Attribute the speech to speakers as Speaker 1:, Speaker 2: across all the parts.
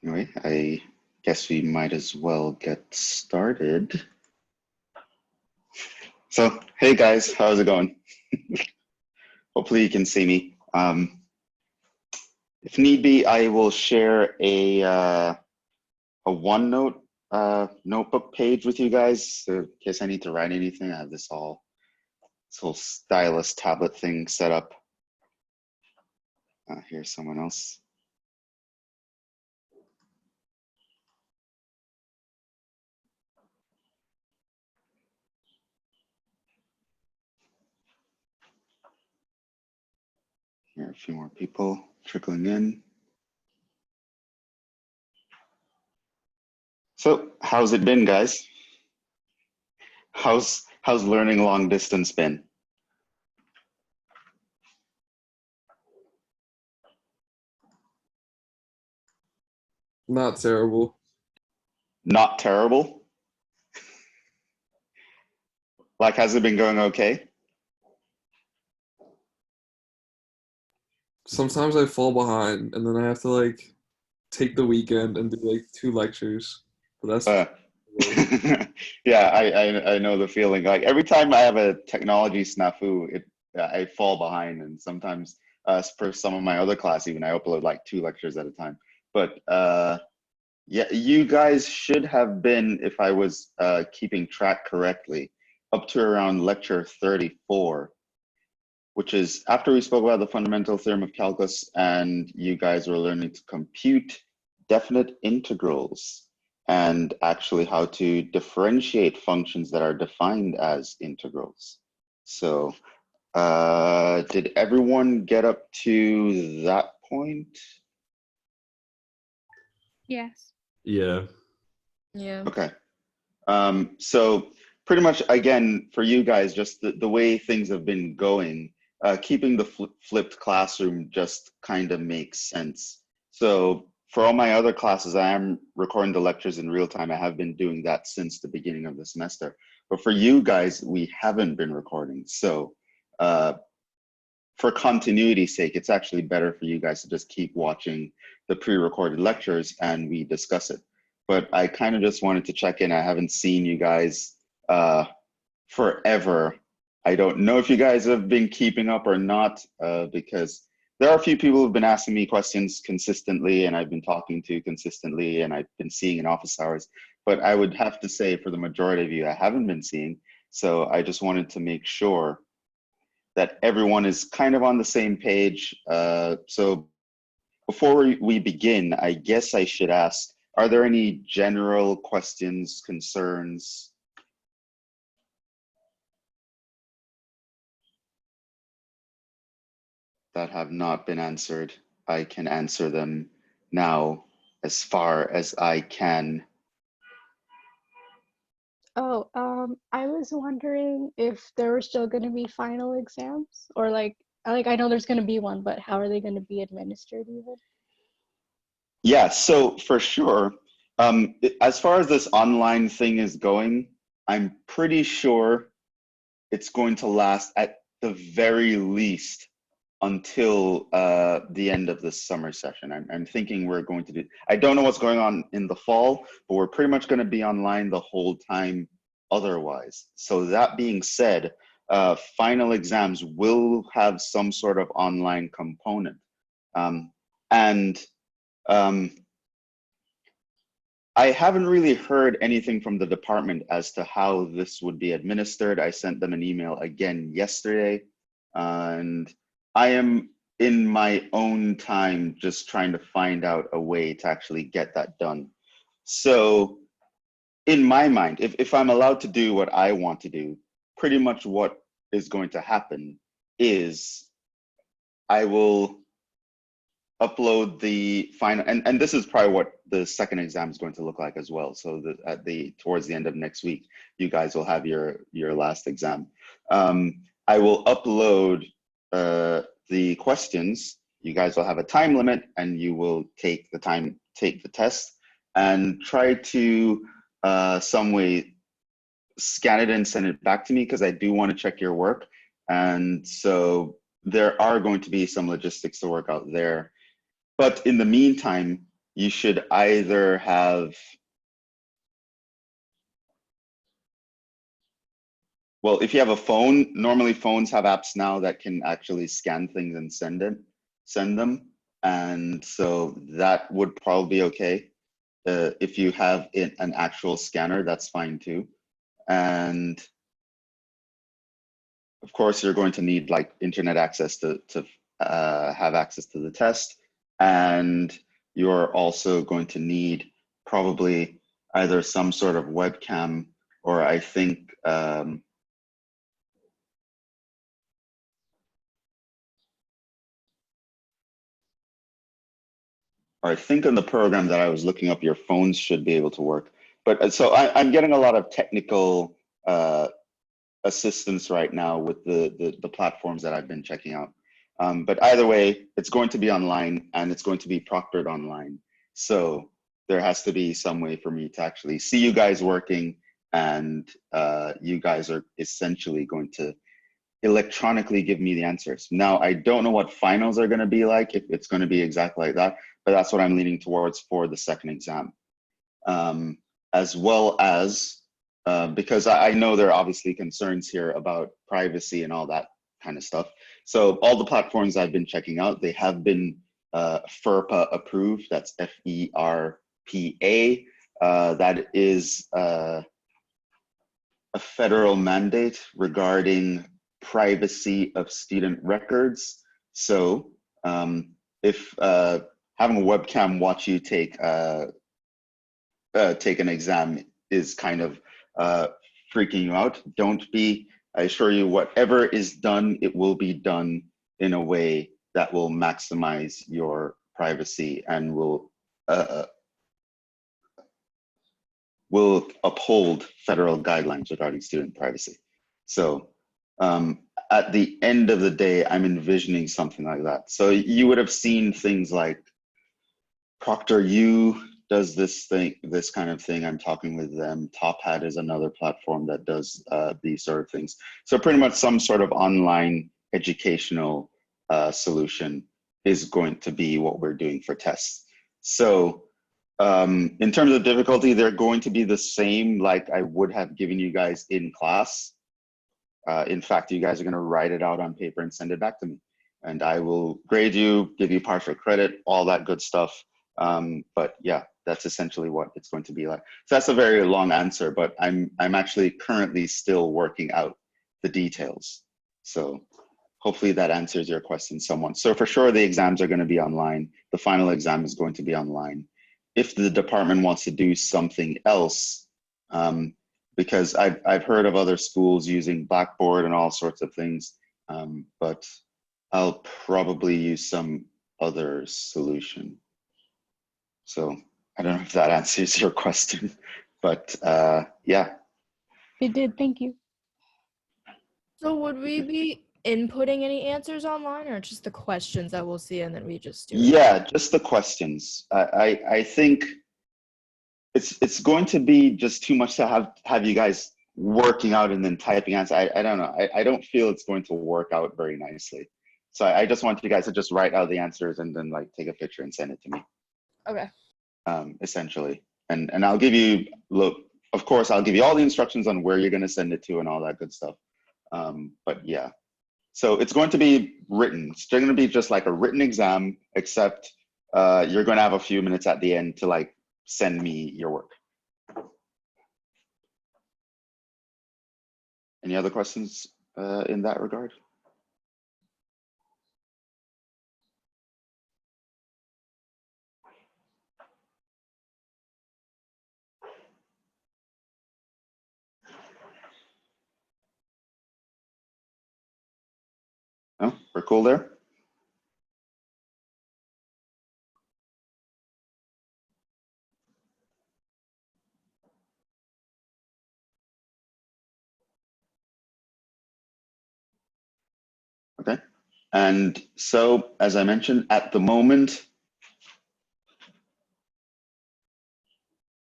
Speaker 1: Anyway, I guess we might as well get started. So, hey guys, how's it going? Hopefully you can see me. If need be, I will share a OneNote notebook page with you guys. So in case I need to write anything, I have this whole stylus tablet thing set up. Here's someone else. Here are a few more people trickling in. So, how's it been, guys? How's learning long distance been?
Speaker 2: Not terrible.
Speaker 1: Not terrible? Like, has it been going okay?
Speaker 2: Sometimes I fall behind and then I have to like take the weekend and do like 2 lectures. But that's
Speaker 1: Yeah, I know the feeling. Like every time I have a technology snafu, I fall behind, and sometimes for some of my other class, even I upload like 2 lectures at a time. But yeah, you guys should have been, if I was keeping track correctly, up to around lecture 34, which is after we spoke about the fundamental theorem of calculus, and you guys were learning to compute definite integrals and actually how to differentiate functions that are defined as integrals. So did everyone get up to that point?
Speaker 3: Yes.
Speaker 2: yeah.
Speaker 3: Yeah.
Speaker 1: Okay. So pretty much, again, for you guys, just the way things have been going, keeping the flipped classroom just kind of makes sense. So for all my other classes, I am recording the lectures in real time. I have been doing that since the beginning of the semester. But for you guys, we haven't been recording. So for continuity's sake, it's actually better for you guys to just keep watching the pre-recorded lectures and we discuss it. But I kind of just wanted to check in. I haven't seen you guys forever. I don't know if you guys have been keeping up or not, because there are a few people who've been asking me questions consistently and I've been talking to consistently and I've been seeing in office hours. But I would have to say for the majority of you, I haven't been seeing. So I just wanted to make sure that everyone is kind of on the same page. So before we begin, I guess I should ask, are there any general questions, concerns? That have not been answered? I can answer them now as far as I can.
Speaker 3: Oh, I was wondering if there were still going to be final exams, or like I know there's going to be one, but how are they going to be administered even?
Speaker 1: Yeah, so for sure, as far as this online thing is going, I'm pretty sure it's going to last at the very least until the end of this summer session. I'm thinking we're going to do, I don't know what's going on in the fall, but we're pretty much going to be online the whole time otherwise. So that being said, final exams will have some sort of online component. And I haven't really heard anything from the department as to how this would be administered. I sent them an email again yesterday, and I am in my own time just trying to find out a way to actually get that done. So in my mind, if I'm allowed to do what I want to do, pretty much what is going to happen is I will upload the final, and this is probably what the second exam is going to look like as well. So towards the end of next week, you guys will have your last exam. I will upload the questions. You guys will have a time limit, and you will take the test, and try to some way scan it and send it back to me, because I do want to check your work. And so there are going to be some logistics to work out there. But in the meantime, you should either have, well, if you have a phone, normally phones have apps now that can actually scan things and send them. And so that would probably be okay. If you have an actual scanner, that's fine too. And of course, you're going to need like internet access to have access to the test. And you're also going to need probably either some sort of webcam, or I think in the program that I was looking up, your phones should be able to work. But so I'm getting a lot of technical assistance right now with the platforms that I've been checking out. But either way, it's going to be online and it's going to be proctored online. So there has to be some way for me to actually see you guys working, and you guys are essentially going to electronically give me the answers. Now, I don't know what finals are going to be like, if it's going to be exactly like that, but that's what I'm leaning towards for the second exam. As well as, because I know there are obviously concerns here about privacy and all that kind of stuff. So all the platforms I've been checking out, they have been FERPA approved. That's FERPA. That is a federal mandate regarding privacy of student records. So if having a webcam watch you take an exam is kind of freaking you out, don't be. I assure you, whatever is done, it will be done in a way that will maximize your privacy and will uphold federal guidelines regarding student privacy. So at the end of the day, I'm envisioning something like that. So you would have seen things like ProctorU does this kind of thing. I'm talking with them. Top Hat is another platform that does these sort of things. So pretty much some sort of online educational solution is going to be what we're doing for tests. So in terms of difficulty, they're going to be the same like I would have given you guys in class. In fact, you guys are going to write it out on paper and send it back to me. And I will grade you, give you partial credit, all that good stuff. But yeah, that's essentially what it's going to be like. So that's a very long answer, but I'm actually currently still working out the details. So hopefully that answers your question somewhat. So for sure, the exams are going to be online. The final exam is going to be online. If the department wants to do something else, because I've heard of other schools using Blackboard and all sorts of things, but I'll probably use some other solution. So I don't know if that answers your question, but yeah.
Speaker 3: It did, thank you.
Speaker 4: So would we be inputting any answers online, or just the questions that we'll see and then we just do it?
Speaker 1: Yeah, just the questions. I think it's going to be just too much to have you guys working out and then typing answers. I don't know. I don't feel it's going to work out very nicely. So I just want you guys to just write out the answers and then like take a picture and send it to me.
Speaker 4: Okay.
Speaker 1: Essentially. And I'll give you, of course, I'll give you all the instructions on where you're going to send it to and all that good stuff. But yeah, so it's going to be written. It's going to be just like a written exam, except you're going to have a few minutes at the end to like send me your work. Any other questions in that regard? No, we're cool there. Okay. And so, as I mentioned, at the moment,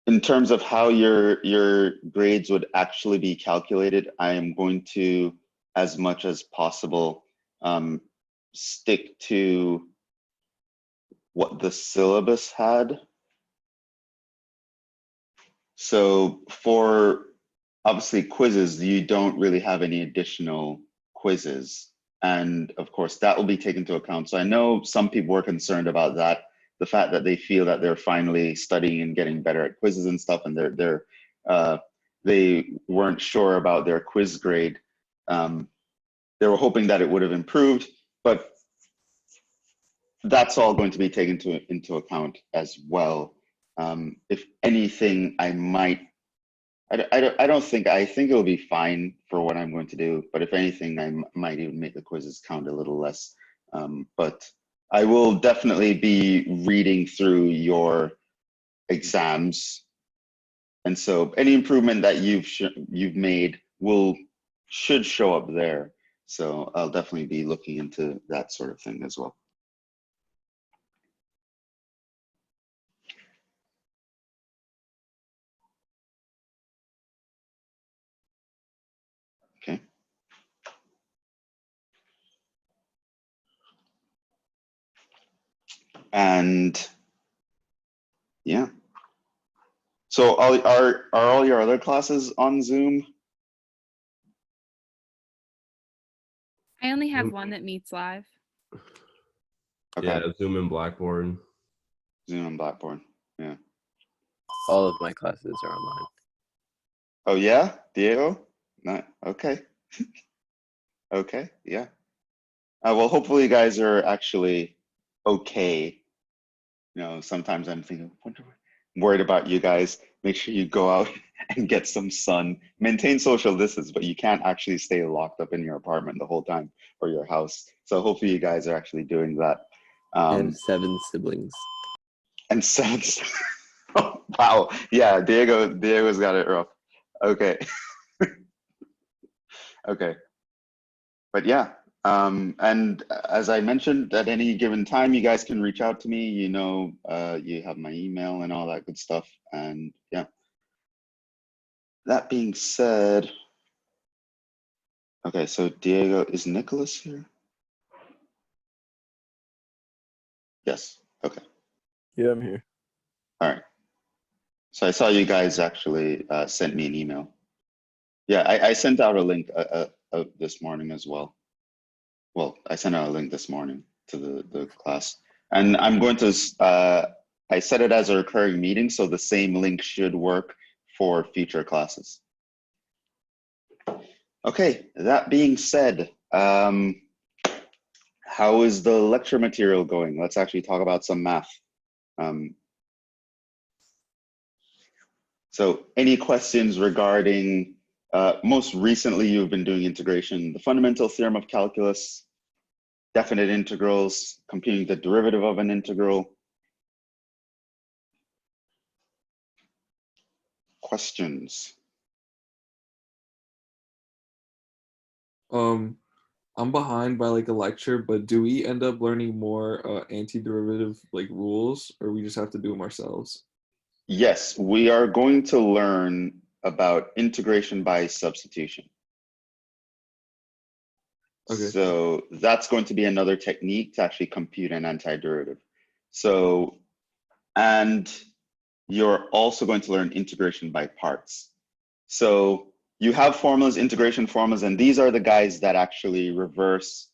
Speaker 1: in terms of how your grades would actually be calculated, I am going to, as much as possible, stick to what the syllabus had. So for obviously quizzes, you don't really have any additional quizzes. And of course, that will be taken into account. So I know some people were concerned about that, the fact that they feel that they're finally studying and getting better at quizzes and stuff, and they weren't sure about their quiz grade. They were hoping that it would have improved, but that's all going to be taken into account as well. If anything, I think it'll be fine for what I'm going to do, but if anything, I might even make the quizzes count a little less. But I will definitely be reading through your exams. And so any improvement that you've made should show up there. So I'll definitely be looking into that sort of thing as well. Okay. And yeah. So are all your other classes on Zoom?
Speaker 5: I only have one that meets live.
Speaker 1: Okay.
Speaker 6: Yeah, Zoom and Blackboard.
Speaker 1: Zoom and Blackboard. Yeah.
Speaker 7: All of my classes are online.
Speaker 1: Oh yeah, Diego? Not okay. Okay, yeah. Well, hopefully you guys are actually okay. You know, sometimes I'm thinking, worried about you guys. Make sure you go out and get some sun. Maintain social distance, but you can't actually stay locked up in your apartment the whole time or your house. So hopefully you guys are actually doing that.
Speaker 7: I have 7 siblings.
Speaker 1: And 7. Oh, wow. Yeah, Diego's got it rough. Okay. Okay. But yeah, and as I mentioned, at any given time, you guys can reach out to me. You know, you have my email and all that good stuff. And yeah. That being said, okay, so Diego, is Nicholas here? Yes, okay.
Speaker 8: Yeah, I'm here.
Speaker 1: All right. So I saw you guys actually sent me an email. Yeah, I sent out a link this morning as well. Well, I sent out a link this morning to the class. And I'm going to, I set it as a recurring meeting, so the same link should work for future classes. Okay, that being said, how is the lecture material going? Let's actually talk about some math. So any questions regarding, most recently you've been doing integration, the fundamental theorem of calculus, definite integrals, computing the derivative of an integral. Questions?
Speaker 2: I'm behind by like a lecture, but do we end up learning more antiderivative like rules, or we just have to do them ourselves?
Speaker 1: Yes, we are going to learn about integration by substitution.
Speaker 2: Okay.
Speaker 1: So that's going to be another technique to actually compute an antiderivative. So, and you're also going to learn integration by parts. So you have formulas, integration formulas, and these are the guys that actually reverse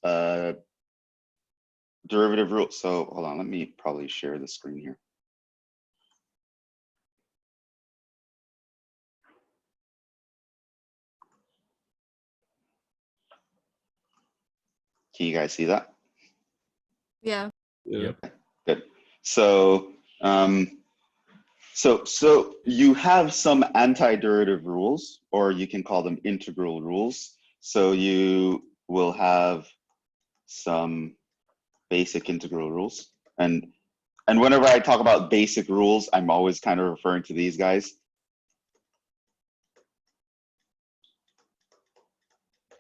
Speaker 1: derivative rules. So hold on, let me probably share the screen here. Can you guys see that?
Speaker 4: Yeah.
Speaker 2: Yeah.
Speaker 1: Good. So, so you have some antiderivative rules, or you can call them integral rules. So you will have some basic integral rules. And whenever I talk about basic rules, I'm always kind of referring to these guys.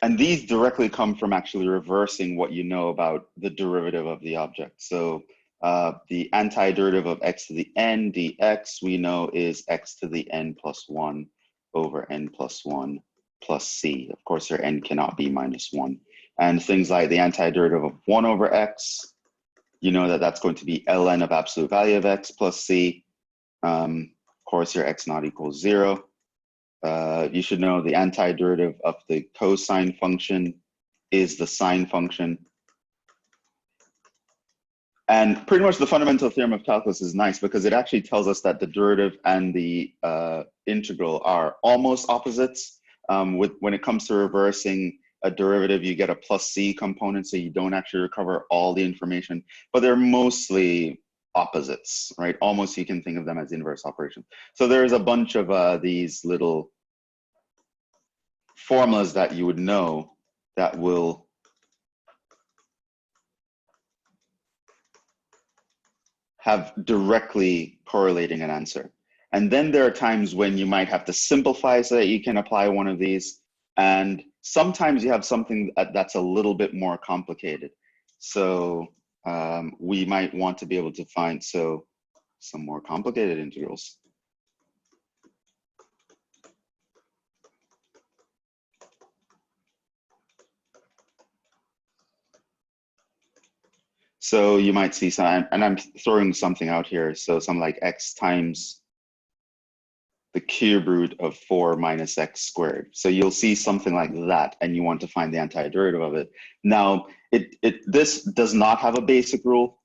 Speaker 1: And these directly come from actually reversing what you know about the derivative of the object. So the antiderivative of x to the n dx we know is x to the n plus 1 over n plus 1 plus c. Of course, your n cannot be minus 1. And things like the antiderivative of 1 over x, you know that that's going to be ln of absolute value of x plus c. course, your x naught equals 0. You should know the antiderivative of the cosine function is the sine function. And pretty much the fundamental theorem of calculus is nice because it actually tells us that the derivative and the integral are almost opposites. When it comes to reversing a derivative, you get a plus c component, so you don't actually recover all the information, but they're mostly opposites, right? Almost you can think of them as inverse operations. So there's a bunch of these little formulas that you would know that will have directly correlating an answer. And then there are times when you might have to simplify so that you can apply one of these. And sometimes you have something that's a little bit more complicated. So we might want to be able to find some more complicated integrals. So you might see some, and I'm throwing something out here. So something like x times the cube root of 4 minus x squared. So you'll see something like that, and you want to find the antiderivative of it. Now, this does not have a basic rule.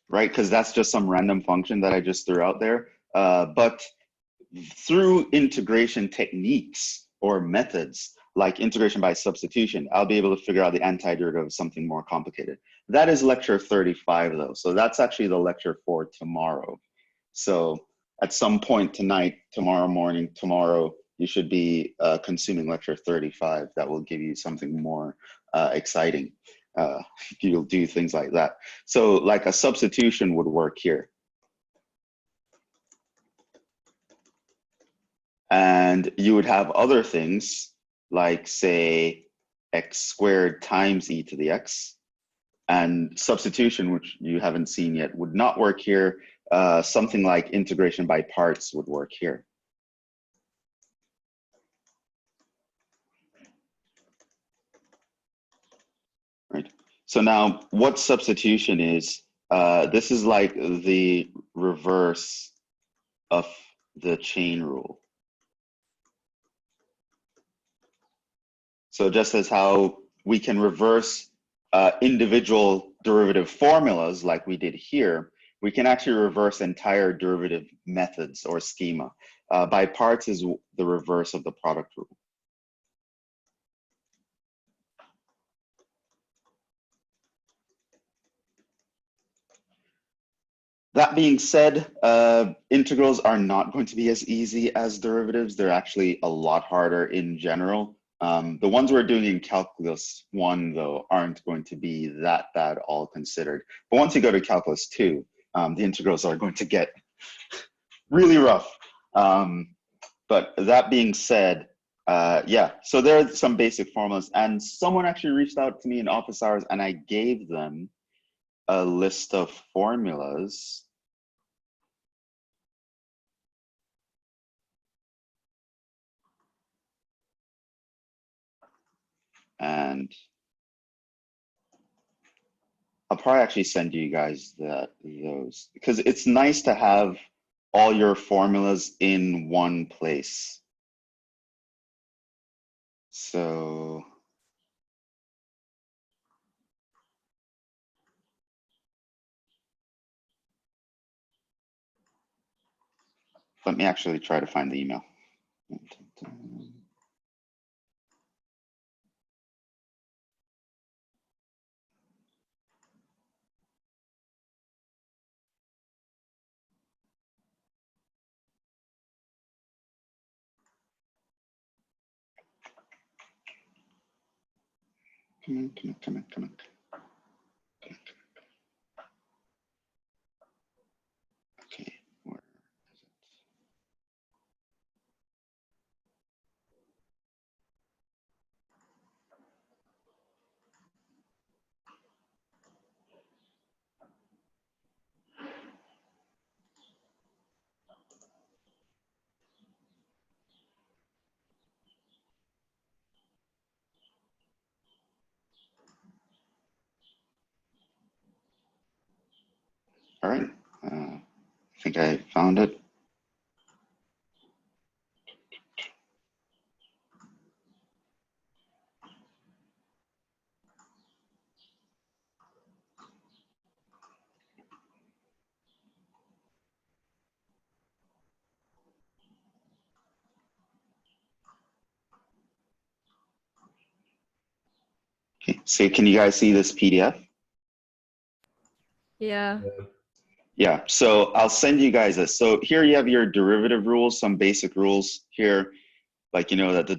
Speaker 1: Right, because that's just some random function that I just threw out there. But through integration techniques or methods, like integration by substitution, I'll be able to figure out the antiderivative of something more complicated. That is lecture 35 though. So that's actually the lecture for tomorrow. So at some point tonight, tomorrow morning, tomorrow, you should be consuming lecture 35. That will give you something more exciting. You'll do things like that. So like a substitution would work here. And you would have other things like, say, x squared times e to the x. And substitution, which you haven't seen yet, would not work here. Something like integration by parts would work here. Right. So now what substitution is, this is like the reverse of the chain rule. So just as how we can reverse individual derivative formulas like we did here, we can actually reverse entire derivative methods or schema. By parts is the reverse of the product rule. That being said, integrals are not going to be as easy as derivatives. They're actually a lot harder in general. The ones we're doing in Calculus 1, though, aren't going to be that bad all considered. But once you go to Calculus 2, the integrals are going to get really rough. But that being said, yeah, so there are some basic formulas. And someone actually reached out to me in office hours, and I gave them a list of formulas. And I'll probably actually send you guys those, because it's nice to have all your formulas in one place. So let me actually try to find the email. Come on, come on, come on, come on. Okay, where is it? All right, I think I found it. Okay, so can you guys see this PDF?
Speaker 4: Yeah.
Speaker 1: Yeah, so I'll send you guys this. So here you have your derivative rules, some basic rules here, like, you know, that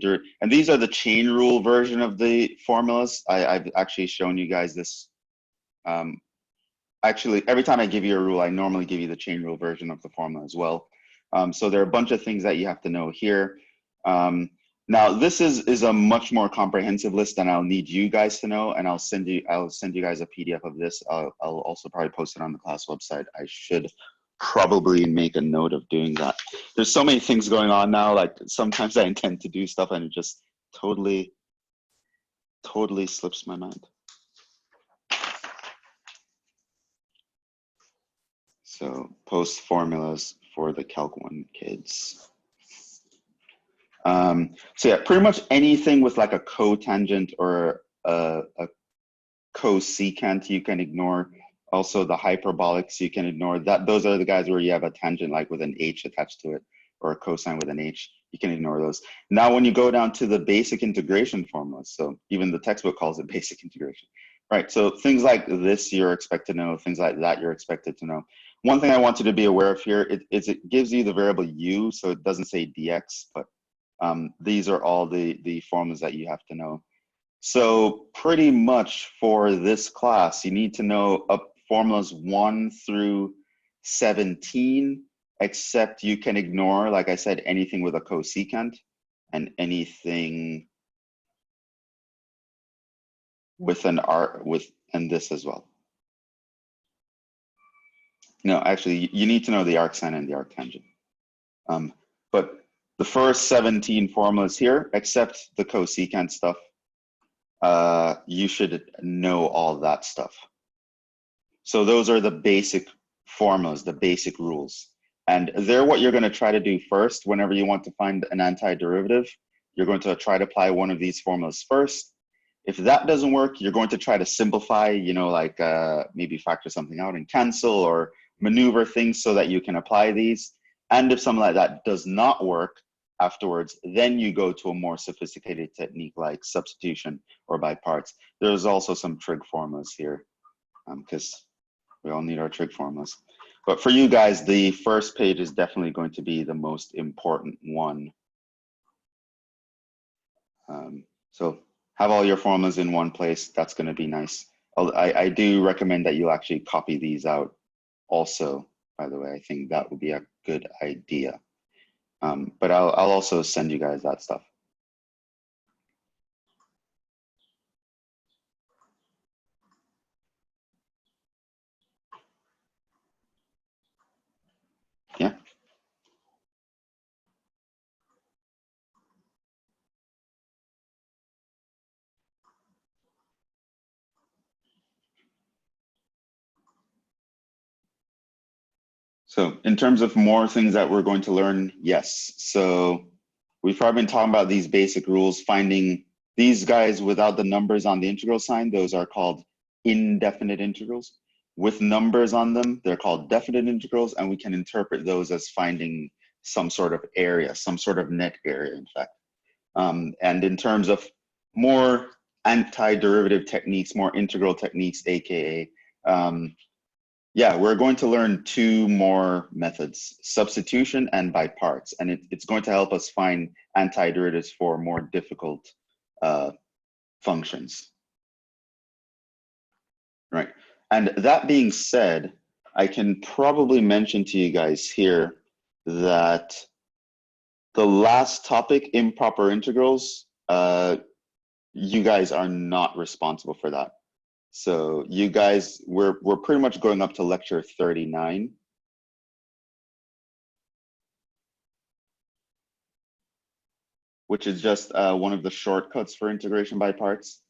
Speaker 1: and these are the chain rule version of the formulas. I've actually shown you guys this. Actually, every time I give you a rule, I normally give you the chain rule version of the formula as well. So there are a bunch of things that you have to know here. Now this is a much more comprehensive list than I'll need you guys to know, and I'll send you guys a PDF of this. I'll also probably post it on the class website. I should probably make a note of doing that. There's so many things going on now, like sometimes I intend to do stuff and it just totally slips my mind. So post formulas for the Calc 1 kids. So yeah, pretty much anything with like a cotangent or a cosecant you can ignore. Also the hyperbolics you can ignore. Those are the guys where you have a tangent like with an h attached to it, or a cosine with an h. You can ignore those. Now when you go down to the basic integration formulas, so even the textbook calls it basic integration, right? So things like this you're expected to know, things like that you're expected to know. One thing I want you to be aware of here is it gives you the variable u, so it doesn't say dx, but these are all the formulas that you have to know. So pretty much for this class, you need to know formulas 1 through 17, except you can ignore, like I said, anything with a cosecant and anything with an arc and this as well. No, actually, you need to know the arcsine and the arctangent. But the first 17 formulas here, except the cosecant stuff, you should know all that stuff. So those are the basic formulas, the basic rules. And they're what you're going to try to do first whenever you want to find an antiderivative. You're going to try to apply one of these formulas first. If that doesn't work, you're going to try to simplify, you know, like maybe factor something out and cancel or maneuver things so that you can apply these. And if something like that does not work afterwards, then you go to a more sophisticated technique like substitution or by parts. There's also some trig formulas here because we all need our trig formulas. But for you guys, the first page is definitely going to be the most important one. So have all your formulas in one place. That's going to be nice. I do recommend that you actually copy these out also, by the way. I think that would be a good idea. But I'll also send you guys that stuff. Yeah. So in terms of more things that we're going to learn, yes. So we've probably been talking about these basic rules, finding these guys without the numbers on the integral sign. Those are called indefinite integrals. With numbers on them, they're called definite integrals, and we can interpret those as finding some sort of area, some sort of net area, in fact. And in terms of more antiderivative techniques, more integral techniques, AKA, yeah, we're going to learn two more methods, substitution and by parts, and it's going to help us find antiderivatives for more difficult functions. Right, and that being said, I can probably mention to you guys here that the last topic, improper integrals, you guys are not responsible for that. So you guys, we're pretty much going up to lecture 39. Which is just one of the shortcuts for integration by parts.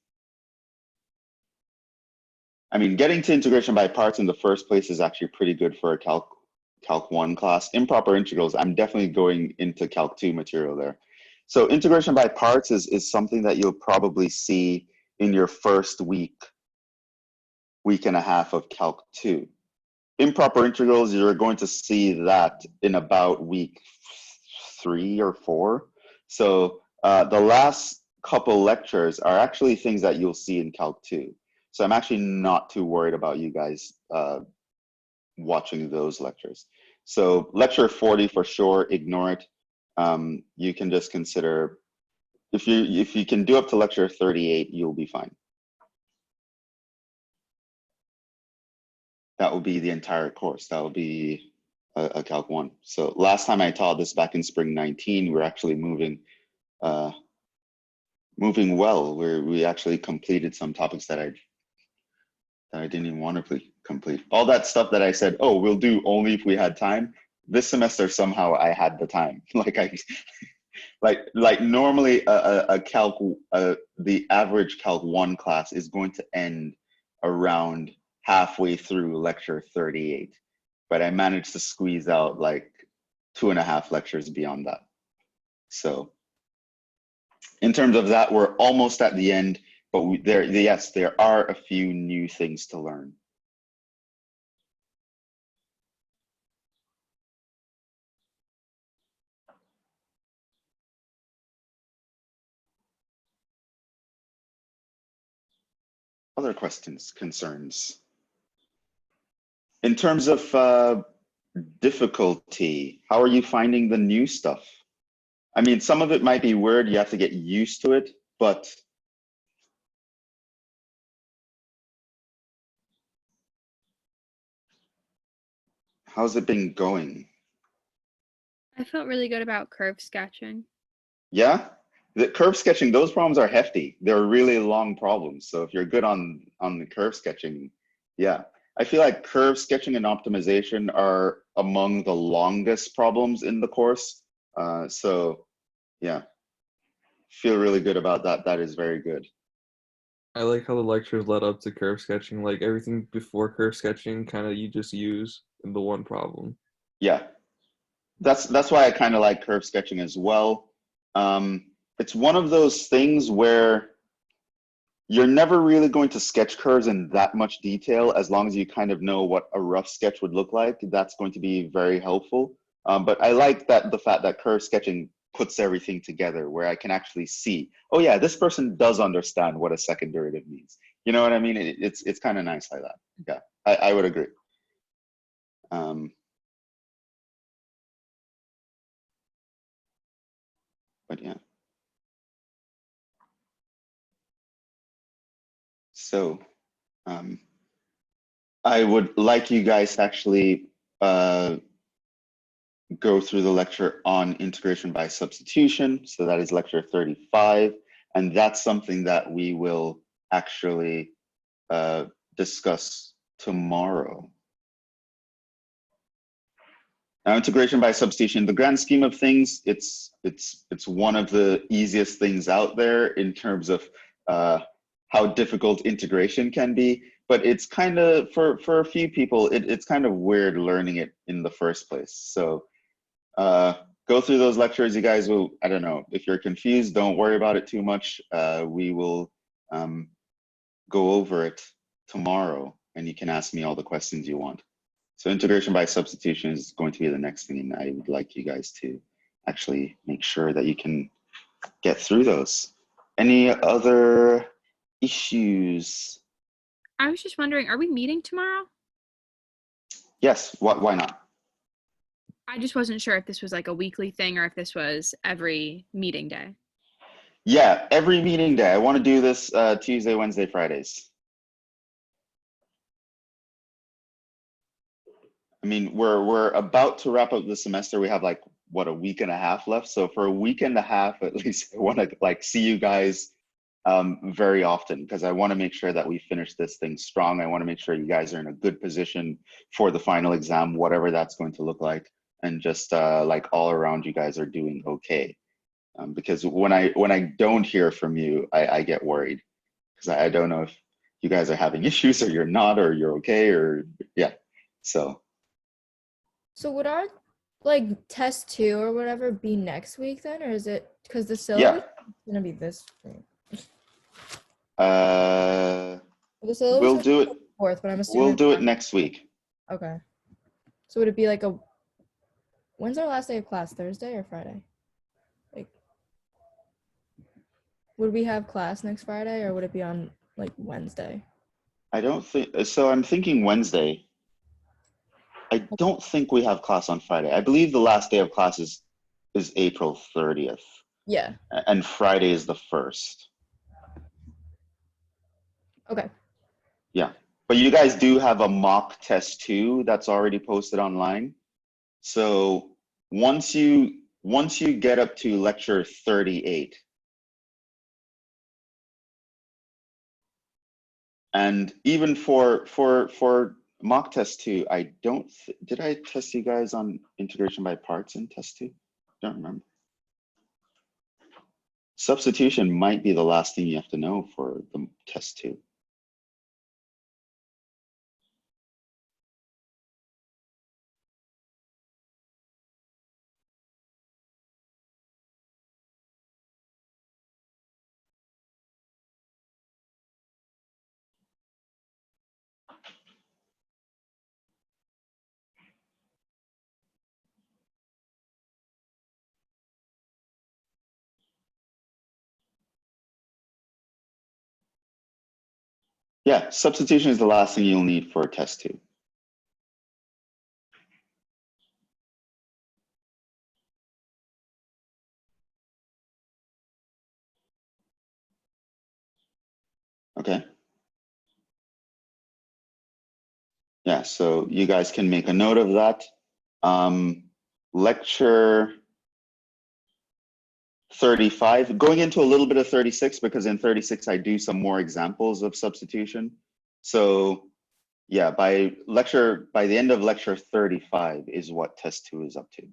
Speaker 1: I mean, getting to integration by parts in the first place is actually pretty good for a Calc 1 class. Improper integrals, I'm definitely going into Calc 2 material there. So integration by parts is something that you'll probably see in your first week and a half of Calc 2. Improper integrals, you're going to see that in about week 3 or 4. So the last couple lectures are actually things that you'll see in Calc 2. So I'm actually not too worried about you guys watching those lectures. So lecture 40 for sure, ignore it. You can just consider, if you can do up to lecture 38, you'll be fine. That will be the entire course. That will be a Calc 1. So last time I taught this back in spring 19, we're actually moving well, where we actually completed some topics that I didn't even want to complete. All that stuff that I said, oh, we'll do only if we had time. This semester, somehow I had the time. like normally the average Calc 1 class is going to end around halfway through lecture 38. But I managed to squeeze out like 2.5 lectures beyond that. So in terms of that, we're almost at the end. But yes, there are a few new things to learn. Other questions, concerns? In terms of difficulty, how are you finding the new stuff? I mean, some of it might be weird, you have to get used to it, but how's it been going?
Speaker 5: I felt really good about curve sketching.
Speaker 1: Yeah, the curve sketching, those problems are hefty. They're really long problems. So if you're good on the curve sketching, yeah. I feel like curve sketching and optimization are among the longest problems in the course. So yeah, feel really good about that. That is very good.
Speaker 2: I like how the lectures led up to curve sketching. Like everything before curve sketching, kind of you just use in the one problem.
Speaker 1: Yeah, that's why I kind of like curve sketching as well. It's one of those things where you're never really going to sketch curves in that much detail. As long as you kind of know what a rough sketch would look like, that's going to be very helpful. But I like the fact that curve sketching puts everything together, where I can actually see, oh yeah, this person does understand what a second derivative means. You know what I mean? It's kind of nice like that. Yeah, I would agree. But yeah. So I would like you guys to actually go through the lecture on integration by substitution. So that is lecture 35. And that's something that we will actually discuss tomorrow. Now, integration by substitution, the grand scheme of things, it's one of the easiest things out there in terms of how difficult integration can be, but it's kind of, for a few people, it's kind of weird learning it in the first place. So go through those lectures. You guys will, I don't know, if you're confused, don't worry about it too much. We will go over it tomorrow, and you can ask me all the questions you want. So integration by substitution is going to be the next thing, and I would like you guys to actually make sure that you can get through those. Any other issues?
Speaker 5: I was just wondering, are we meeting tomorrow?
Speaker 1: Yes, why not?
Speaker 5: I just wasn't sure if this was like a weekly thing or if this was every meeting day.
Speaker 1: Yeah, every meeting day. I want to do this Tuesday, Wednesday, Fridays. I mean, we're about to wrap up the semester. We have like, what, a week and a half left. So for a week and a half, at least, I want to like see you guys very often, because I want to make sure that we finish this thing strong. I want to make sure you guys are in a good position for the final exam, whatever that's going to look like, and just like all around you guys are doing okay. Because when I don't hear from you, I get worried, because I don't know you guys are having issues, or you're not, or you're okay, or yeah. So
Speaker 4: So would our like test 2 or whatever be next week then, or is it because the syllabus is gonna be this thing? The syllabus
Speaker 1: we'll
Speaker 4: is
Speaker 1: do it.
Speaker 4: the 4th, but I'm
Speaker 1: We'll
Speaker 4: assuming
Speaker 1: do it next week.
Speaker 4: Okay. So would it be like a when's our last day of class? Thursday or Friday? Like would we have class next Friday or would it be on like Wednesday?
Speaker 1: I don't think so. I'm thinking Wednesday. I don't think we have class on Friday. I believe the last day of class is April 30th.
Speaker 4: Yeah.
Speaker 1: And Friday is the 1st.
Speaker 4: Okay.
Speaker 1: Yeah. But you guys do have a mock test 2 that's already posted online. So once you get up to lecture 38, and even for mock test 2, I don't did I test you guys on integration by parts in test 2? Don't remember. Substitution might be the last thing you have to know for the test 2. Yeah, substitution is the last thing you'll need for test 2. Okay. Yeah, so you guys can make a note of that. Lecture 35, going into a little bit of 36, because in 36 I do some more examples of substitution. So yeah, by the end of lecture 35 is what test 2 is up to.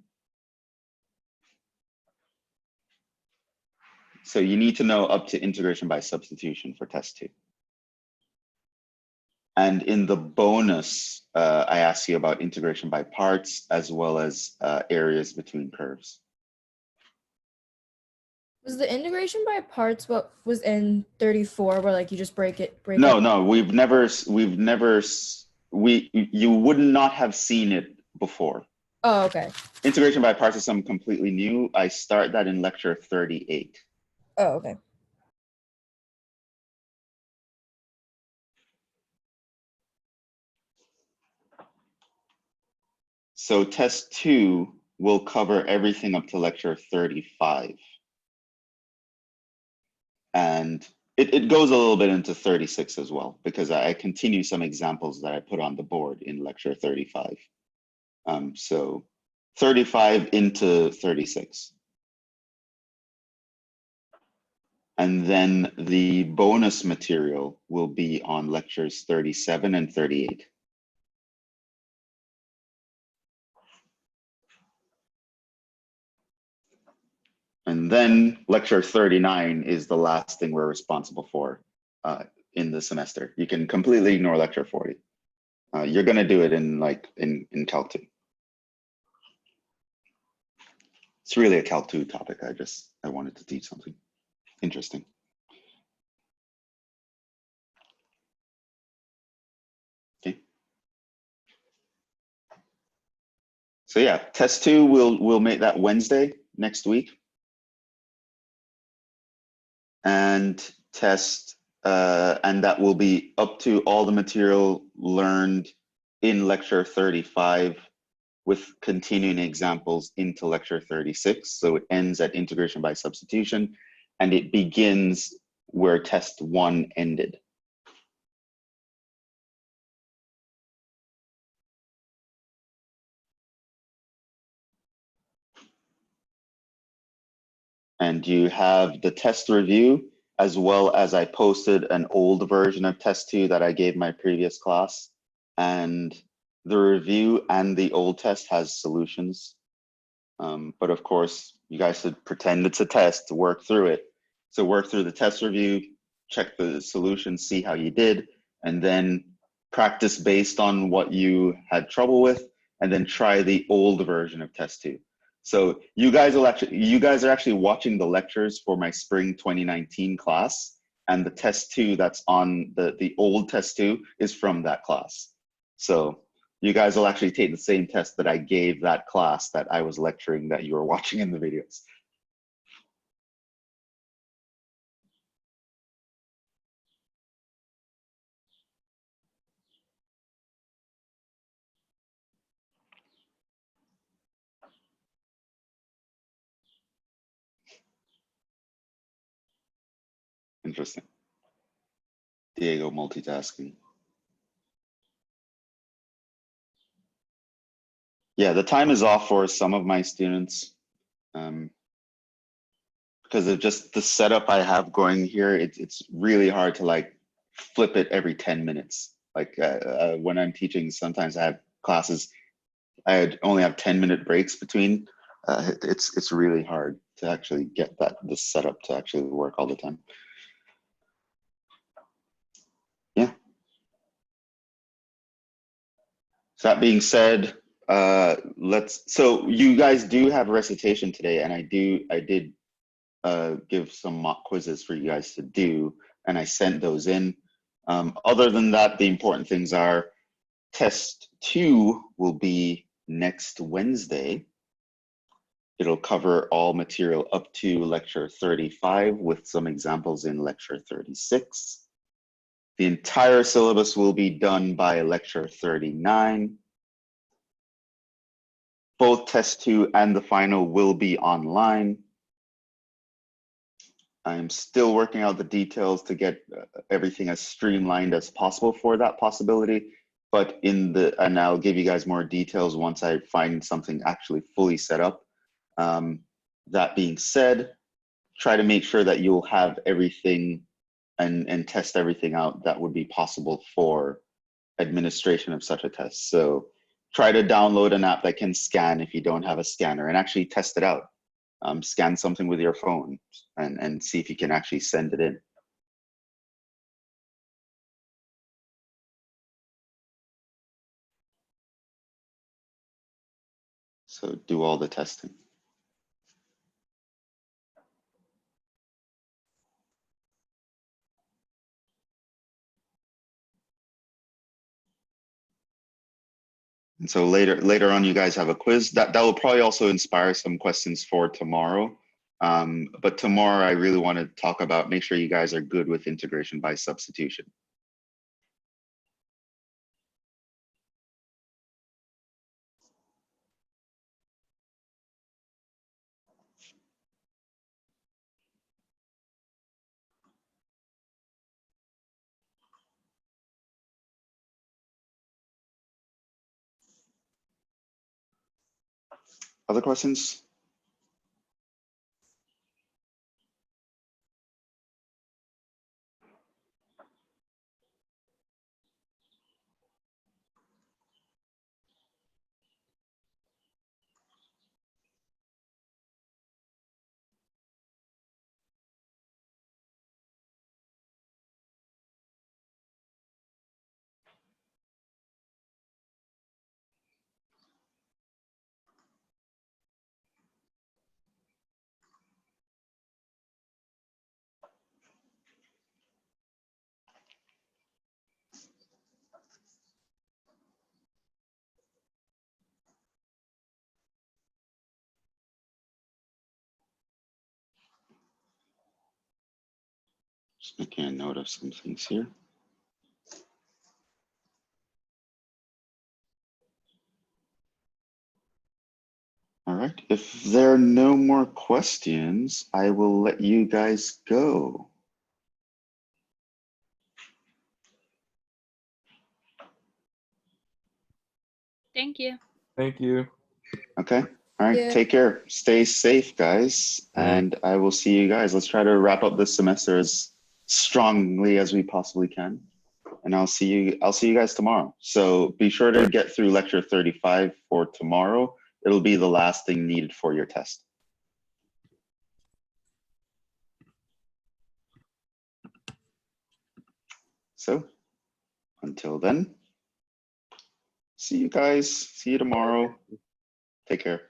Speaker 1: So you need to know up to integration by substitution for test 2. And in the bonus, I asked you about integration by parts as well as areas between curves.
Speaker 4: Was the integration by parts what was in 34 where like you just break it?
Speaker 1: No, you would not have seen it before.
Speaker 4: Oh, okay.
Speaker 1: Integration by parts is something completely new. I start that in lecture 38.
Speaker 4: Oh, okay.
Speaker 1: So test 2 will cover everything up to lecture 35. And it goes a little bit into 36 as well, because I continue some examples that I put on the board in lecture 35. So 35 into 36. And then the bonus material will be on lectures 37 and 38. And then lecture 39 is the last thing we're responsible for in the semester. You can completely ignore lecture 40. You're gonna do it in Calc 2. It's really a Calc 2 topic. I wanted to teach something interesting. Okay. So yeah, test 2, we'll make that Wednesday next week. And and that will be up to all the material learned in lecture 35 with continuing examples into lecture 36. So it ends at integration by substitution and it begins where test 1 ended. And you have the test review, as well as I posted an old version of test 2 that I gave my previous class. And the review and the old test has solutions. But of course, you guys should pretend it's a test to work through it. So work through the test review, check the solution, see how you did, and then practice based on what you had trouble with, and then try the old version of test 2. So you guys are actually watching the lectures for my spring 2019 class, and the test 2 that's on the old test 2 is from that class. So you guys will actually take the same test that I gave that class that I was lecturing that you were watching in the videos. Interesting. Diego multitasking. Yeah, the time is off for some of my students because of just the setup I have going here. It's really hard to like flip it every 10 minutes. Like when I'm teaching, sometimes I have classes, only have 10-minute breaks between. It's really hard to actually get this setup to actually work all the time. Yeah. So that being said, so you guys do have recitation today, and I did give some mock quizzes for you guys to do, and I sent those in. Other than that, the important things are test 2 will be next Wednesday. It'll cover all material up to lecture 35 with some examples in lecture 36. The entire syllabus will be done by lecture 39. Both test 2 and the final will be online. I'm still working out the details to get everything as streamlined as possible for that possibility. But and I'll give you guys more details once I find something actually fully set up. That being said, try to make sure that you'll have everything and test everything out that would be possible for administration of such a test. So try to download an app that can scan if you don't have a scanner, and actually test it out. Scan something with your phone and see if you can actually send it in. So do all the testing. And so later on, you guys have a quiz that will probably also inspire some questions for tomorrow. But tomorrow, I really want to talk about, make sure you guys are good with integration by substitution. Other questions? Just making a note of some things here. All right, if there are no more questions, I will let you guys go.
Speaker 5: Thank you.
Speaker 2: Thank you.
Speaker 1: Okay, all right,
Speaker 4: Yeah.
Speaker 1: take care. Stay safe, guys, and I will see you guys. Let's try to wrap up this semester as strongly as we possibly can. And I'll see you guys tomorrow. So be sure to get through lecture 35 for tomorrow. It'll be the last thing needed for your test. So Until then, see you guys. See you tomorrow. Take care.